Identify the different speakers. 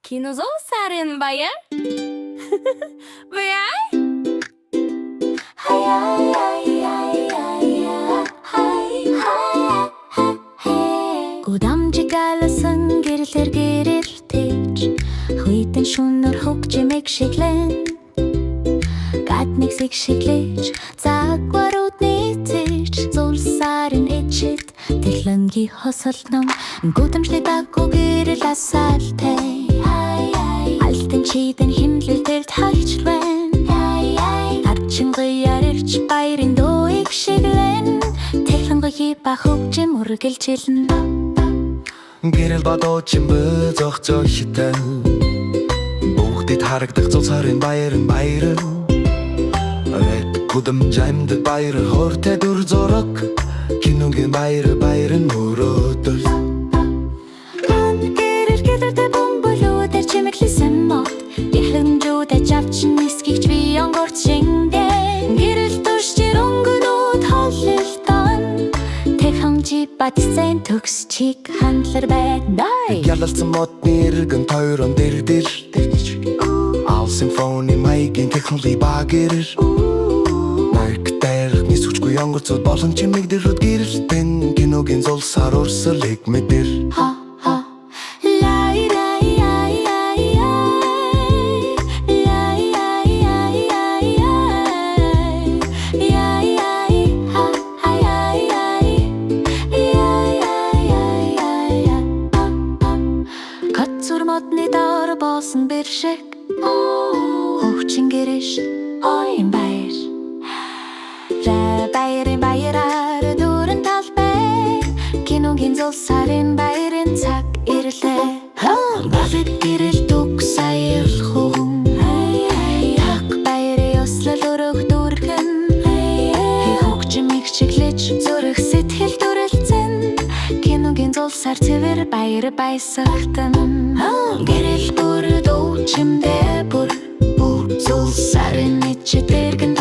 Speaker 1: Кинозоосарын баяр. Баяр.
Speaker 2: Гудамжигалсан гэрлэр гэрэлтэж Хүйтэн шүнөр хөгжимэг шиглэн Гадныг sig шиглэж Загварууд нийцэж Зулсарын эчэд Тэрлэнги хосолном Гудамжны дагуу гэрэл асaalтай Алтын чийдэн химлэл тэрд хайчлвэн Тарчингаяр ирч баярын дууиг шиглэн Тэрлэнги хипа хөгжим үргэлжилэн
Speaker 3: Гэрэл бодоочин бөзөх зөөхтэй Бүгдэд харагдах цуцарын баярын Гудамж амьд баяр хортой дүр зураг Киногийн баярын мөрөөдөл
Speaker 2: Гэрэл гэдэртэй бомболуудэр чимэглэсэн мод Яхланжуудаа жавчин нисгийч би онгорч шингэн Гэрэл туршчир өнгөнүүд холлилтон Тэхэмжи бадсэн төгс чиг хандлар байдаг
Speaker 3: Ялалцсан модны иргэн тойрон дэр Ал симфони маягийн технологи багэрэр Найргтайр нисвчгүй онгорцод болон чимэг дэрүүд гэрэлтэн Киногийн зулсаар урсалыг мэдэр
Speaker 2: Модны доор боосон бэршэг Хөгжин гэрэж ойн баяр Баярын баяраар дүүрэн талбай Киногийн зулсарын баярын цаг ирлээ Бавид гэрэл дүг саяр хүн Так баярын ёслол өрөг дүүргэн Хөгжимийг чиглэж зүрх сэтгэл дүрэлцэн Киногийн зулсаар цэвэр баяр баясагтан Гэрэл бүр дүүчимдээ бүр Зулсарын ичэд эргэн